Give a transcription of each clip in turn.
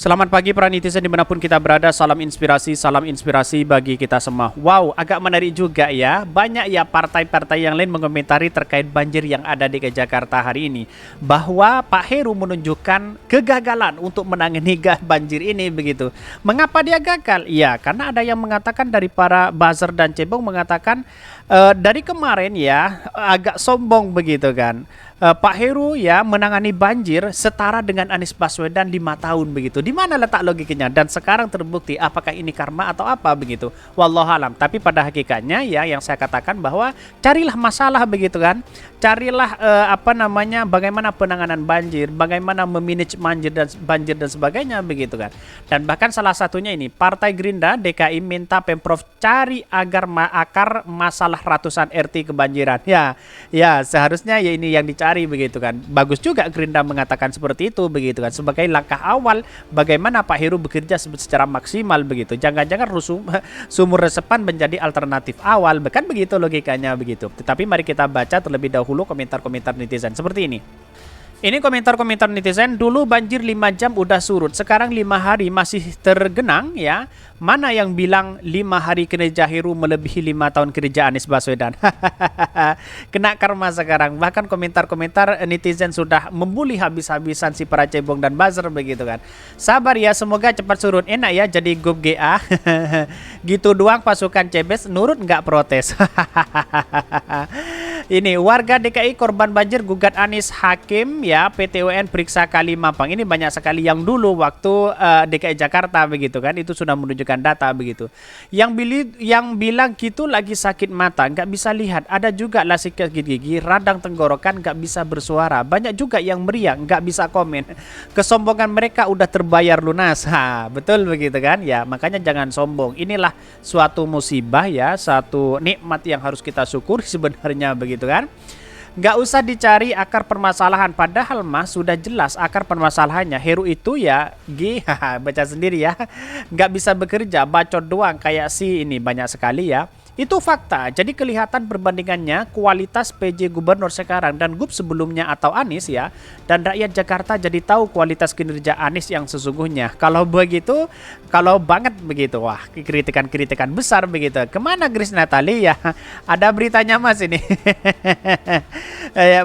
Selamat pagi para netizen dimanapun kita berada, salam inspirasi bagi kita semua. Wow, agak menarik juga ya, banyak ya partai-partai yang lain mengomentari terkait banjir yang ada di Jakarta hari ini. Bahwa Pak Heru menunjukkan kegagalan untuk menangani banjir ini begitu. Mengapa dia gagal? Ya, karena ada yang mengatakan dari para buzzer dan cebong mengatakan dari kemarin ya agak sombong begitu kan. Pak Heru ya menangani banjir setara dengan Anies Baswedan 5 tahun begitu. Di mana letak logikanya? Dan sekarang terbukti apakah ini karma atau apa begitu? Wallahualam. Tapi pada hakikatnya ya yang saya katakan bahwa carilah masalah begitu kan. Carilah bagaimana penanganan banjir, bagaimana memanage banjir dan sebagainya begitu kan. Dan bahkan salah satunya ini Partai Gerindra DKI minta Pemprov cari agar akar masalah ratusan RT kebanjiran. Ya seharusnya ya ini yang dicari begitu kan. Bagus juga Gerindra mengatakan seperti itu begitu kan, sebagai langkah awal bagaimana Pak Heru bekerja secara maksimal begitu. Jangan-jangan sumur resepan menjadi alternatif awal, bahkan begitu logikanya begitu. Tetapi mari kita baca terlebih dahulu komentar-komentar netizen seperti ini. Ini komentar-komentar netizen, dulu banjir 5 jam udah surut, sekarang 5 hari masih tergenang ya. Mana yang bilang 5 hari kinerja Heru melebihi 5 tahun kerja Anies Baswedan? Kena karma sekarang. Bahkan komentar-komentar netizen sudah membuli habis-habisan si para cebong dan buzzer begitu kan. Sabar ya, semoga cepat surut. Enak ya jadi grup GA. Gitu doang pasukan Cebes nurut nggak protes. Ini warga DKI korban banjir gugat Anies Hakim ya, PT UN periksa Kali Mampang. Ini banyak sekali yang dulu waktu DKI Jakarta begitu kan, itu sudah menunjukkan data begitu. Yang bilang gitu lagi sakit mata, nggak bisa lihat. Ada juga lah sakit gigi, radang tenggorokan, nggak bisa bersuara. Banyak juga yang meriang, nggak bisa komen. Kesombongan mereka udah terbayar lunas. Betul begitu kan? Ya makanya jangan sombong. Inilah suatu musibah ya, satu nikmat yang harus kita syukuri sebenarnya begitu kan. Nggak usah dicari akar permasalahan, padahal mah sudah jelas akar permasalahannya. Heru itu ya baca sendiri ya, nggak bisa bekerja, bacot doang kayak si ini, banyak sekali ya. Itu fakta. Jadi kelihatan perbandingannya kualitas PJ Gubernur sekarang dan GUP sebelumnya atau Anies ya. Dan rakyat Jakarta jadi tahu kualitas kinerja Anies yang sesungguhnya. Kalau begitu, kalau banget begitu, wah kritikan-kritikan besar begitu. Kemana Grace Natali ya? Ada beritanya mas ini.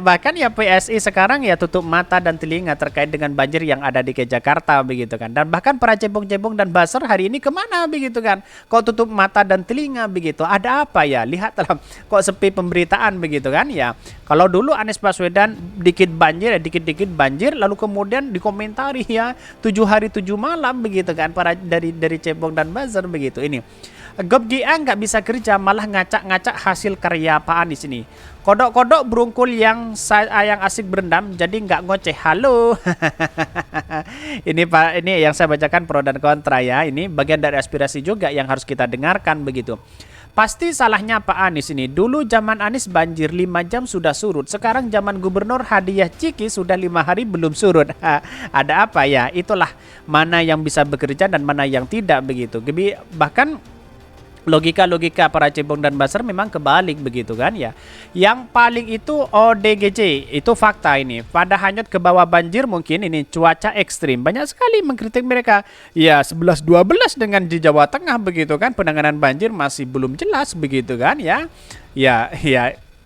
Bahkan ya PSI sekarang ya tutup mata dan telinga terkait dengan banjir yang ada di Jakarta begitu kan. Dan bahkan para cebong-cebong dan buzzer hari ini kemana begitu kan? Kok tutup mata dan telinga begitu? Ada apa ya? Lihatlah kok sepi pemberitaan begitu kan ya. Kalau dulu Anies Baswedan dikit-dikit banjir lalu kemudian dikomentari ya 7 hari 7 malam begitu kan para dari cebong dan buzzer begitu. Ini GOP-GA nggak bisa kerja, malah ngacak-ngacak hasil karya Pak Anies ini. Kodok-kodok berungkul yang asik berendam jadi nggak ngoceh. Halo. Ini Pak, ini yang saya bacakan pro dan kontra ya. Ini bagian dari aspirasi juga yang harus kita dengarkan begitu. Pasti salahnya Pak Anies ini. Dulu zaman Anies banjir 5 jam sudah surut. Sekarang zaman Gubernur Hadiah Ciki sudah 5 hari belum surut. Ada apa ya? Itulah mana yang bisa bekerja dan mana yang tidak begitu. Bahkan logika para cebong dan buzzer memang kebalik begitu kan ya. Yang paling itu ODGJ, itu fakta ini. Pada hanyut ke bawah banjir mungkin ini cuaca ekstrim. Banyak sekali mengkritik mereka. Ya 11-12 dengan di Jawa Tengah begitu kan. Penanganan banjir masih belum jelas begitu kan ya. Ya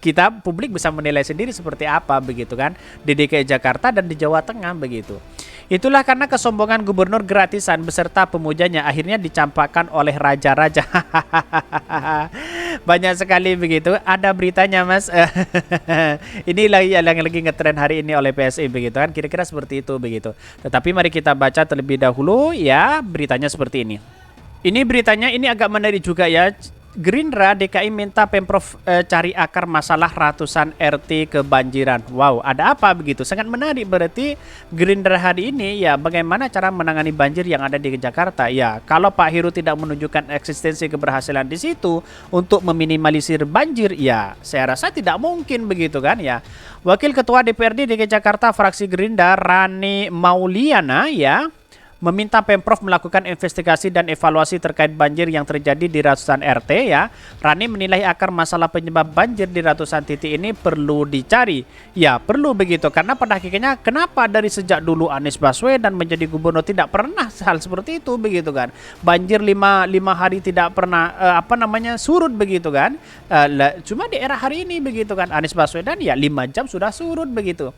kita publik bisa menilai sendiri seperti apa begitu kan di DKI Jakarta dan di Jawa Tengah begitu. Itulah karena kesombongan gubernur gratisan beserta pemujanya akhirnya dicampakkan oleh raja-raja. Banyak sekali begitu. Ada beritanya mas. Ini yang lagi ngetren hari ini oleh PSI begitu kan. Kira-kira seperti itu begitu. Tetapi mari kita baca terlebih dahulu ya beritanya seperti ini. Ini beritanya ini agak menarik juga ya. Gerindra DKI minta Pemprov cari akar masalah ratusan RT kebanjiran. Wow, ada apa begitu? Sangat menarik berarti Gerindra hari ini ya bagaimana cara menangani banjir yang ada di Jakarta. Ya, kalau Pak Heru tidak menunjukkan eksistensi keberhasilan di situ untuk meminimalisir banjir, ya saya rasa tidak mungkin begitu kan ya. Wakil Ketua DPRD DKI Jakarta fraksi Gerindra Rani Mauliana ya meminta Pemprov melakukan investigasi dan evaluasi terkait banjir yang terjadi di ratusan RT ya. Rani menilai akar masalah penyebab banjir di ratusan titik ini perlu dicari. Ya, perlu begitu karena pada hakikatnya kenapa dari sejak dulu Anies Baswedan menjadi gubernur tidak pernah hal seperti itu begitu kan. Banjir lima hari tidak pernah surut begitu kan. Cuma di era hari ini begitu kan Anies Baswedan ya 5 jam sudah surut begitu.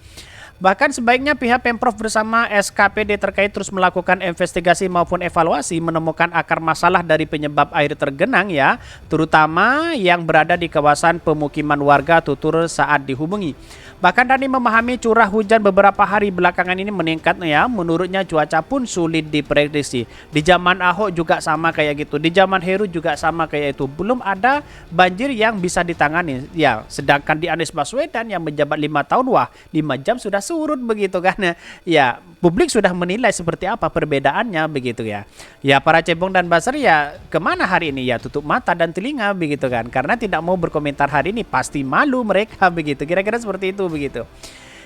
Bahkan sebaiknya pihak Pemprov bersama SKPD terkait terus melakukan investigasi maupun evaluasi menemukan akar masalah dari penyebab air tergenang ya, terutama yang berada di kawasan pemukiman warga tutur saat dihubungi. Bahkan Rani memahami curah hujan beberapa hari belakangan ini meningkat ya. Menurutnya cuaca pun sulit diprediksi. Di zaman Ahok juga sama kayak gitu. Di zaman Heru juga sama kayak itu. Belum ada banjir yang bisa ditangani. Ya, sedangkan di Anies Baswedan yang menjabat 5 tahun, wah 5 jam sudah surut begitu kan. Ya, publik sudah menilai seperti apa perbedaannya begitu ya. Ya, para cebong dan buzzer ya kemana hari ini ya, tutup mata dan telinga begitu kan. Karena tidak mau berkomentar hari ini, pasti malu mereka begitu. Kira-kira seperti itu begitu.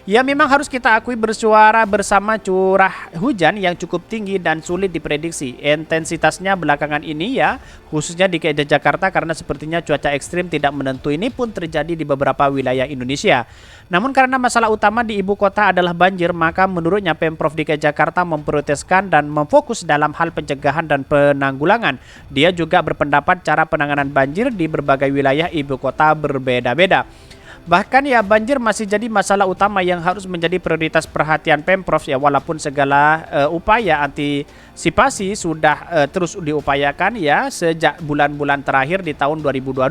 Ya memang harus kita akui bersuara bersama curah hujan yang cukup tinggi dan sulit diprediksi. Intensitasnya belakangan ini ya, khususnya di Jakarta karena sepertinya cuaca ekstrim tidak menentu ini pun terjadi di beberapa wilayah Indonesia. Namun karena masalah utama di ibu kota adalah banjir, maka menurutnya Pemprov DKI Jakarta memprioritaskan dan memfokus dalam hal pencegahan dan penanggulangan. Dia juga berpendapat cara penanganan banjir di berbagai wilayah ibu kota berbeda-beda. Bahkan ya banjir masih jadi masalah utama yang harus menjadi prioritas perhatian Pemprov ya, walaupun segala upaya antisipasi sudah terus diupayakan ya sejak bulan-bulan terakhir di tahun 2022.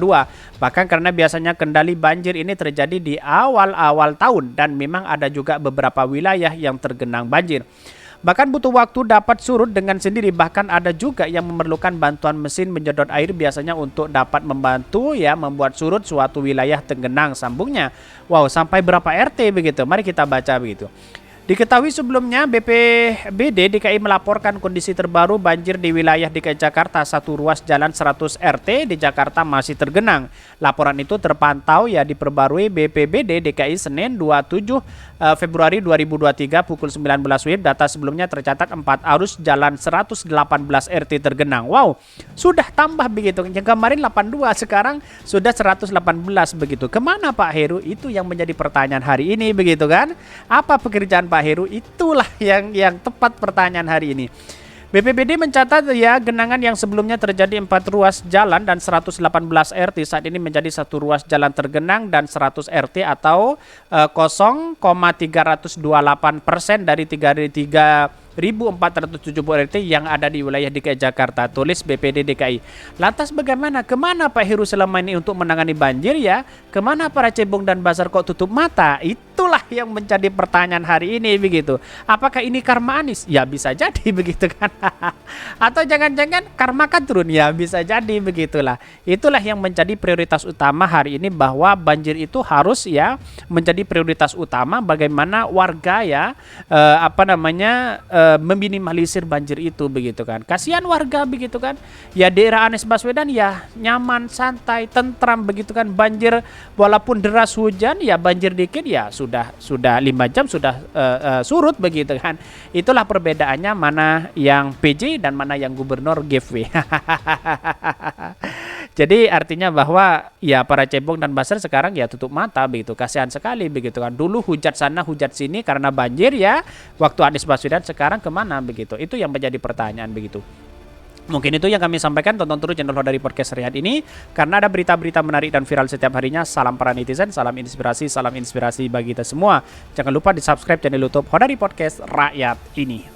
Bahkan karena biasanya kendali banjir ini terjadi di awal-awal tahun dan memang ada juga beberapa wilayah yang tergenang banjir. Bahkan butuh waktu dapat surut dengan sendiri, bahkan ada juga yang memerlukan bantuan mesin menyedot air biasanya untuk dapat membantu ya membuat surut suatu wilayah tergenang, sambungnya. Wow, sampai berapa RT begitu? Mari kita baca begitu. Diketahui sebelumnya BPBD DKI melaporkan kondisi terbaru banjir di wilayah DKI Jakarta, satu ruas jalan 100 RT di Jakarta masih tergenang. Laporan itu terpantau ya diperbarui BPBD DKI Senin 27 Februari 2023 pukul 19 WIB. Data sebelumnya tercatat 4 arus jalan 118 RT tergenang. Wow, sudah tambah begitu. Yang kemarin 82, sekarang sudah 118 begitu. Kemana Pak Heru? Itu yang menjadi pertanyaan hari ini begitu kan? Apa pekerjaan Pak Heru? Itulah yang tepat pertanyaan hari ini. BPBD mencatat ya genangan yang sebelumnya terjadi 4 ruas jalan dan 118 RT saat ini menjadi 1 ruas jalan tergenang dan 100 RT atau 0,328% dari 3.470 RT yang ada di wilayah DKI Jakarta, tulis BPD DKI. Lantas bagaimana? Kemana Pak Heru selama ini untuk menangani banjir ya? Kemana para cebong dan bazar kok tutup mata? Itulah yang menjadi pertanyaan hari ini begitu. Apakah ini karma Anies? Ya bisa jadi begitu kan. Atau jangan-jangan karma kan turun? Ya bisa jadi begitulah. Itulah yang menjadi prioritas utama hari ini, bahwa banjir itu harus ya menjadi prioritas utama bagaimana warga ya meminimalisir banjir itu begitu kan. Kasihan warga begitu kan. Ya daerah Anies Baswedan ya nyaman, santai, tentram begitu kan. Banjir walaupun deras hujan ya banjir dikit ya sudah 5 jam sudah surut begitu kan. Itulah perbedaannya mana yang PJ dan mana yang gubernur giveaway. Jadi artinya bahwa ya para cebong dan buzzer sekarang ya tutup mata begitu. Kasihan sekali begitu kan. Dulu hujat sana hujat sini karena banjir ya waktu Anies Baswedan, sekarang kemana begitu. Itu yang menjadi pertanyaan begitu. Mungkin itu yang kami sampaikan. Tonton terus channel Hodari Podcast Rehat ini karena ada berita-berita menarik dan viral setiap harinya. Salam para netizen, salam inspirasi bagi kita semua. Jangan lupa di subscribe channel YouTube Hodari Podcast Rakyat ini.